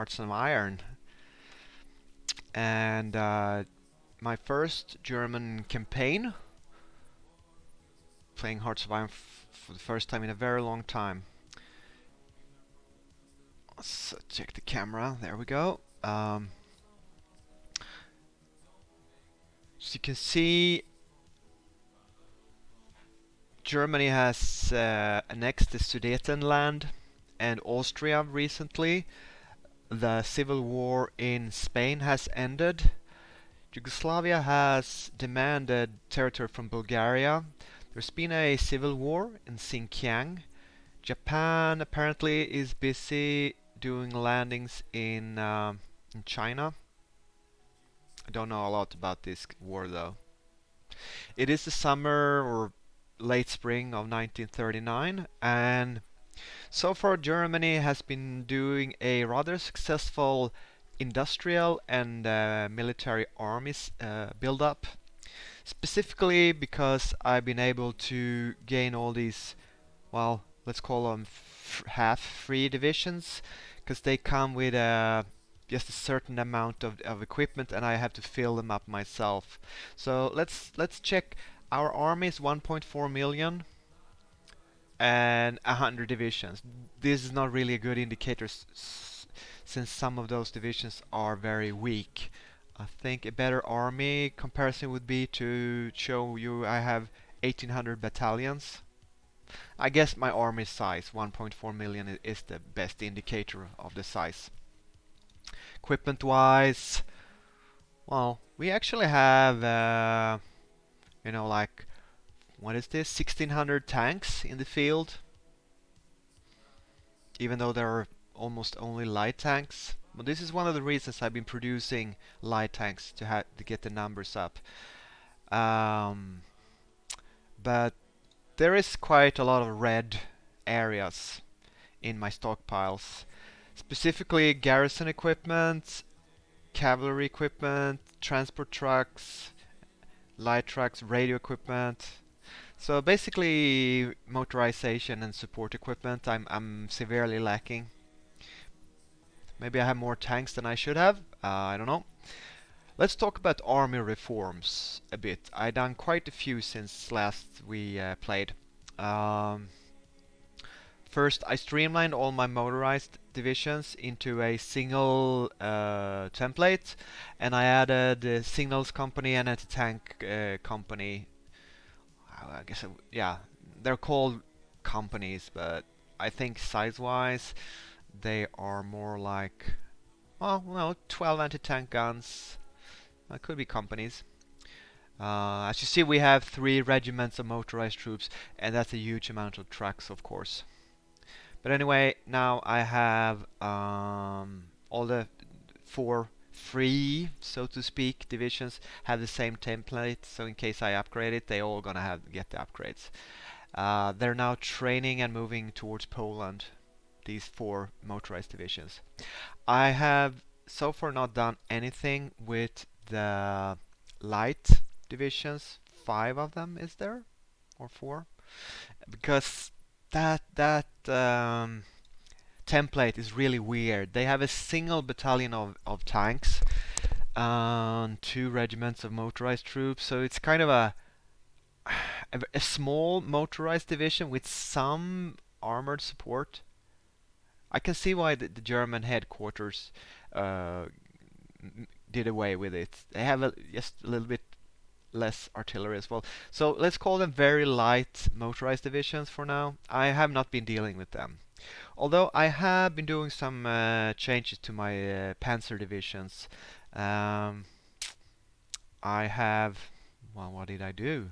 Hearts of Iron, and my first German campaign, playing Hearts of Iron for the first time in a very long time. Let's check the camera. There we go. So you can see, Germany has annexed the Sudetenland and Austria recently. The civil war in Spain has ended. Yugoslavia has demanded territory from Bulgaria. There's been a civil war in Xinjiang. Japan apparently is busy doing landings in China. I don't know a lot about this war though. It is the summer or late spring of 1939, and so far Germany has been doing a rather successful industrial and military armies build-up. Specifically because I've been able to gain all these, well, let's call them half-free divisions, because they come with just a certain amount of equipment, and I have to fill them up myself. So let's check. Our army is 1.4 million and 100 divisions. This is not really a good indicator since some of those divisions are very weak. I think a better army comparison would be to show you I have 1800 battalions. I guess my army size, 1.4 million, is the best indicator of the size. Equipment wise, well, we actually have, like, what is this, 1600 tanks in the field, even though there are almost only light tanks. But this is one of the reasons I've been producing light tanks to get the numbers up. Um, but there is quite a lot of red areas in my stockpiles. Specifically garrison equipment, cavalry equipment, transport trucks, light trucks, radio equipment. So basically motorization and support equipment I'm severely lacking. Maybe I have more tanks than I should have. I don't know. Let's talk about army reforms a bit. I done quite a few since last we played. Um, First, I streamlined all my motorized divisions into a single template, and I added a signals company and anti-tank company. I guess, yeah, they're called companies, but I think size-wise, they are more like, well, no, 12 anti-tank guns. Could be companies. As you see, we have 3 regiments of motorized troops, and that's a huge amount of trucks, of course. But anyway, now I have all the 4 free, so to speak, divisions have the same template. So in case I upgrade it, they all gonna get the upgrades. They're now training and moving towards Poland. These 4 motorized divisions. I have so far not done anything with the light divisions. 5 of them, is there, or 4? Because that template is really weird. They have a single battalion of tanks, 2 regiments of motorized troops, so it's kind of a small motorized division with some armored support. I can see why the German headquarters uh, did away with it. They have just a little bit less artillery as well. So let's call them very light motorized divisions for now. I have not been dealing with them. Although I have been doing some changes to my Panzer divisions. Um, I have, well, what did I do?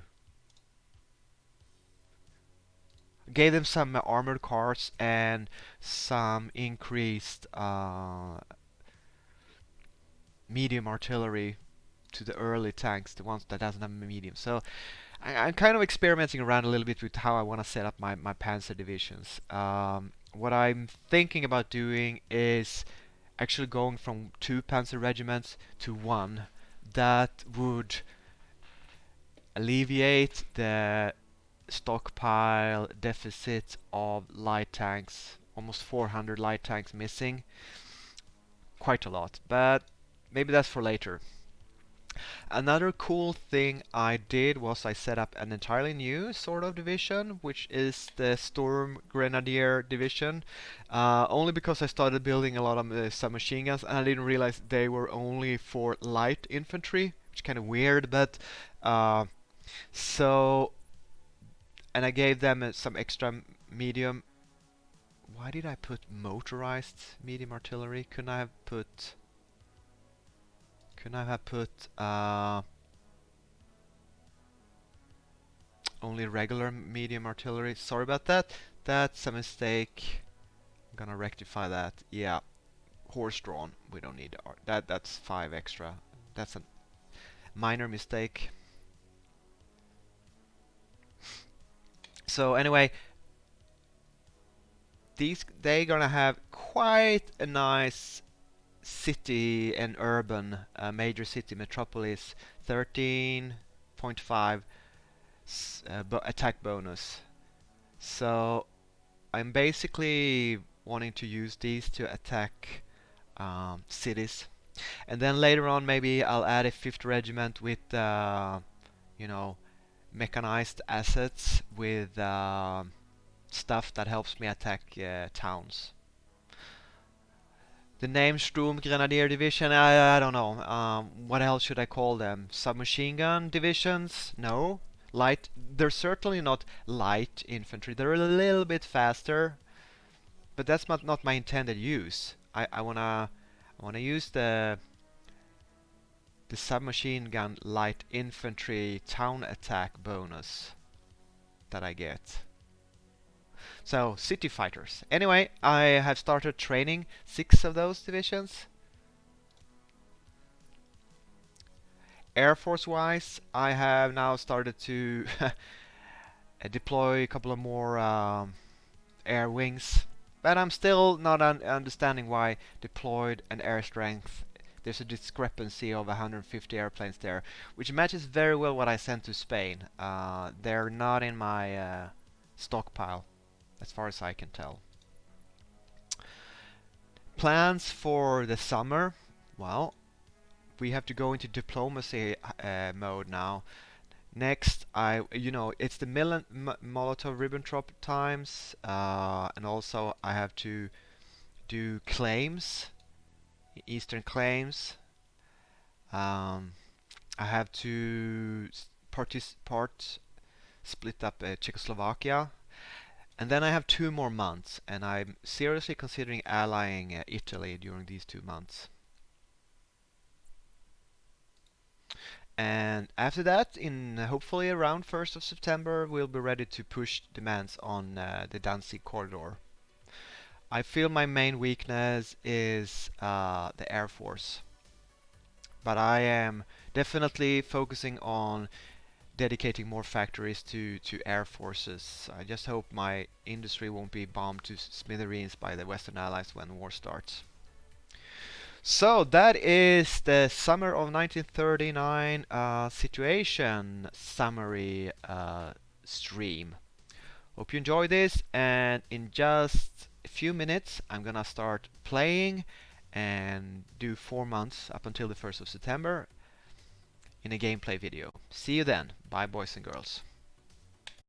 Gave them some armored cars and some increased medium artillery to the early tanks, the ones that doesn't have medium. So I'm kind of experimenting around a little bit with how I want to set up my Panzer divisions. What I'm thinking about doing is actually going from 2 Panzer regiments to 1. That would alleviate the stockpile deficit of light tanks, almost 400 light tanks missing. quite a lot, but maybe that's for later. Another cool thing I did was I set up an entirely new sort of division, which is the Storm Grenadier division. Only because I started building a lot of submachine guns and I didn't realize they were only for light infantry, which is kind of weird, but uh, so and I gave them some extra medium. Why did I put motorized medium artillery? Couldn't I have put only regular medium artillery? Sorry about that. That's a mistake. I'm gonna rectify that. Yeah, horse drawn. We don't need that. That's 5 extra. That's a minor mistake. So anyway, they're gonna have quite a nice city and urban major city metropolis 13.5 attack bonus. So I'm basically wanting to use these to attack cities, and then later on maybe I'll add a fifth regiment with you know mechanized assets with stuff that helps me attack towns. The name Sturm Grenadier Division, I don't know. What else should I call them? Submachine gun divisions? No. Light. They're certainly not light infantry. They're a little bit faster, but that's not my intended use. I wanna use the submachine gun light infantry town attack bonus that I get. So, city fighters. Anyway, I have started training 6 of those divisions. Air Force wise, I have now started to deploy a couple of more air wings, but I'm still not understanding why deployed and air strength. There's a discrepancy of 150 airplanes there, which matches very well what I sent to Spain. They're not in my stockpile, as far as I can tell. Plans for the summer? Well, we have to go into diplomacy mode now. Next, it's the Molotov-Ribbentrop times, and also I have to do claims, Eastern claims. Um, I have to split up Czechoslovakia, and then I have 2 more months, and I'm seriously considering allying Italy during these 2 months. And after that, in hopefully around 1st of September, we'll be ready to push demands on the Danzig corridor. I feel my main weakness is the Air Force, but I am definitely focusing on dedicating more factories to Air Forces. I just hope my industry won't be bombed to smithereens by the Western Allies when war starts. So that is the summer of 1939 situation summary stream. Hope you enjoy this, and in just a few minutes I'm gonna start playing and do 4 months up until the 1st of September in a gameplay video. See you then. Bye boys and girls.